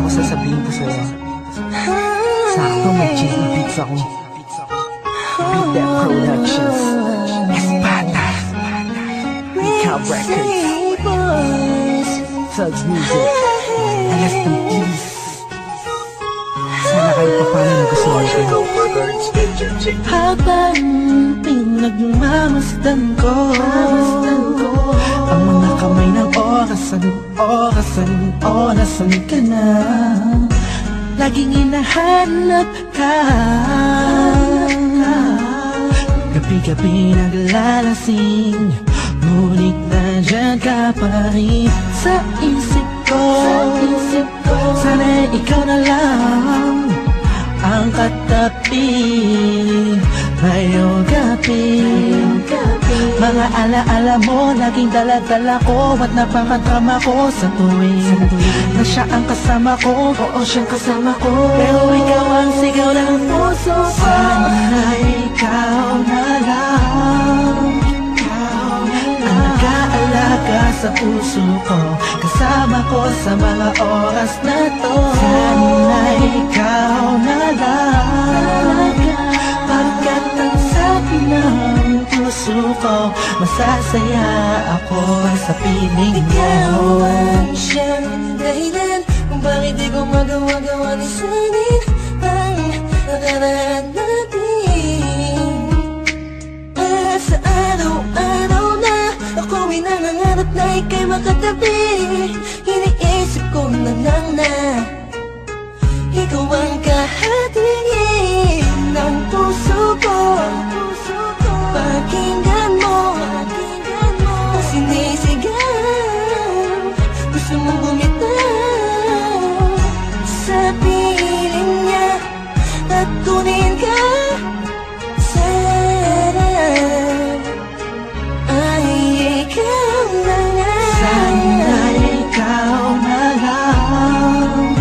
sasabihin ko sa'yo. Sakto may cheesy beats ako. Beat That Productions, Espada, Recap Records, Thugs Music, Alas ng Peace. Sana kayo paano nagustuhan ko. Habang pinagmamasdan ko ang mga kamay ng orasan ka na. Laging hinahanap ka, gabi-gabi naglalasing, ngunit nandyan ka pa rin sa isip ko. Sana ikaw na lang ang katabi ngayong gabi. Mga alaala mo laging dala-dala ko, at napakadrama ko sa tuwing na siya ang kasama ko. Oo, siyang kasama ko, pero ikaw ang sigaw ng puso ko. Sana ikaw na lang ang nag-aalaga sa puso ko, kasama ko sa mga oras na to. Sana ikaw na lang, pagkat ang sabi ng puso ko, masasaya ako sa piling mo. Ikaw ang siyang dahilan kung bakit di ko magawa-gawa ni sanin ang nakaraan natin. At sa araw-araw na ako'y nangangarap na ika'y makatabi, iniisip ko na lang na ikaw ang kahatingin ng puso ko. Pakinggan mo ang sinisigaw, gusto mong bumitaw sa piling niya at kunin ka. Sana ay ikaw na nga. Sana ikaw na lang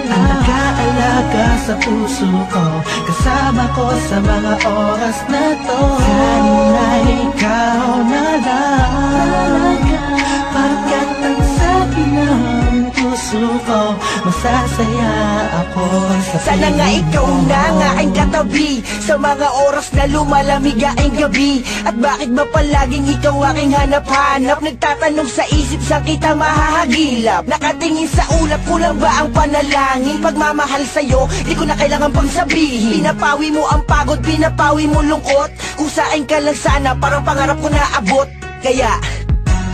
ang nag-aalaga sa puso ko, kasama ko sa mga oras na to. Sana ikaw na lang, pagkat ang sabi ng puso ko, masasaya ako sa Sana nga ikaw na nga ang katabi sa mga oras na lumalamig ang gabi. At bakit ba palaging ikaw aking hanap-hanap? Nagtatanong sa isip, saan kita mahahagilap? Nakatingin sa ulap, kulang ba ang panalangin? Pagmamahal sa'yo, di ko na kailangan pang sabihin. Pinapawi mo ang pagod, pinapawi mo lungkot. Kung saan ka lang sana, parang pangarap ko na abot. Kaya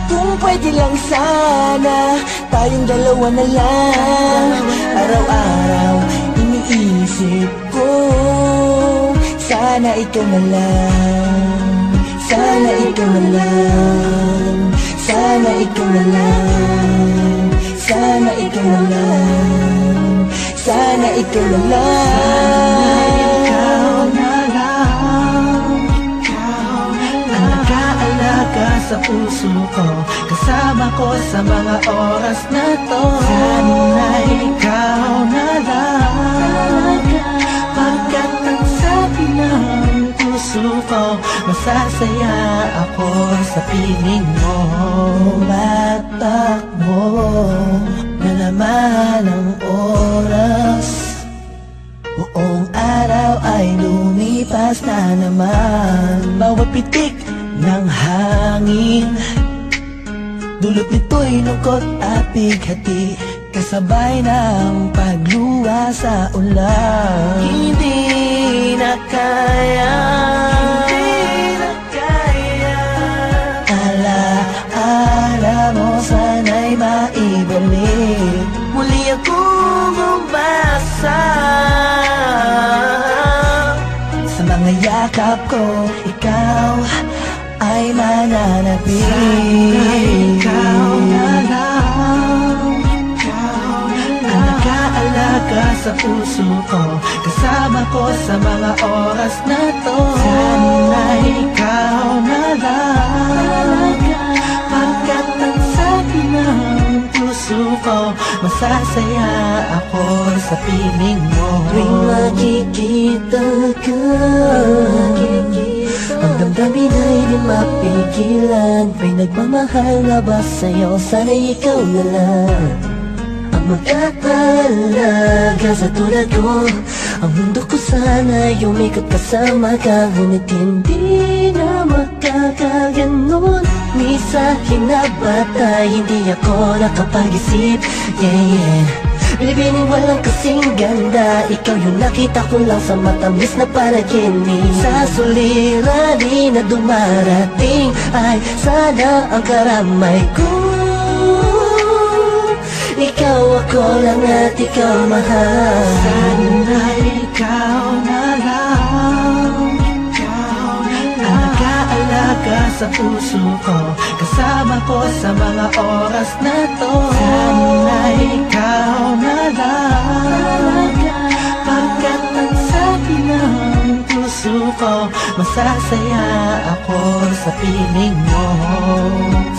kung pwede lang sana, tayong dalawa na lang. Araw-araw iniisip ko, sana ikaw na lang. Sana ikaw na lang. Sana ikaw na lang. Sana ikaw na lang. Sana ikaw na lang. Ikaw na lang ang nag-aalaga sa puso ko, kasama ko sa mga oras na to. Sana ikaw na lang, pagkat ang sabi ng puso ko, masasaya ako sa piling mo. Tumatakbo na naman ang oras, buong araw ay lumipas na naman. Bawat pitik ng hangin, dulot nito'y lungkot at bighati, kasabay ng pagluwa sa ulan. Hindi na kaya, alaala mo sana'y maibalik. Muli akong umasa sa mga yakap ko, ikaw ay mananatili. Sana ikaw na lang ang nag-aalaga sa puso ko, kasama ko sa mga oras na to. Sana ikaw na lang, pagkat ang sabi ng puso ko, masasaya ako sa piling mo. Tuwing makikita ka, ang damdamin ay di mapigilan. May nagmamahal na ba sa'yo? Sana ikaw na lang ang magkatalaga sa tulad ko. Ang mundo ko sana umikot kasama ka, ngunit hindi na magkakaganon. Misahin na batay, hindi ako nakapag-isip. Yeah. Binibining walang kasing ganda, ikaw yung nakita ko lang sa matamis na panaginip. Sa suliranin na dumarating ay sana ang karamay ko. Ikaw ako lang at ikaw mahal. Sana ikaw na lang, nag-aalaga sa puso ko, kasama ko sa mga oras na to. Sana ikaw na lang, pagkat ang sabi ng puso ko, masasaya ako sa piling mo.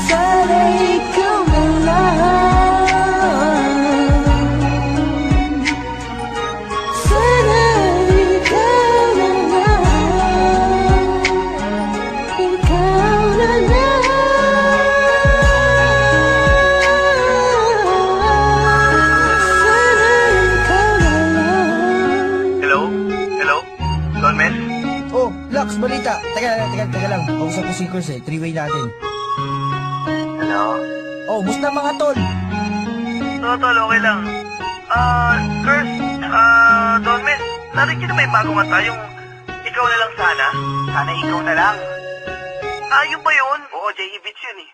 Sana ikaw na lang, sana ikaw na lang, ikaw na lang, sana ikaw na lang. Hello? Hello? Don Mel? Oh, Lux, balita. Teka lang. Kausap ko si Kurs eh. Three-way natin. Hello? Oh, musta mga tol? Tol, okay lang. Kurt, Don Mel, narinig niyo na may bago nga tayong ikaw na lang sana? Sana ikaw na lang. Yun ba yun? Oo, J.E. Beats yun eh.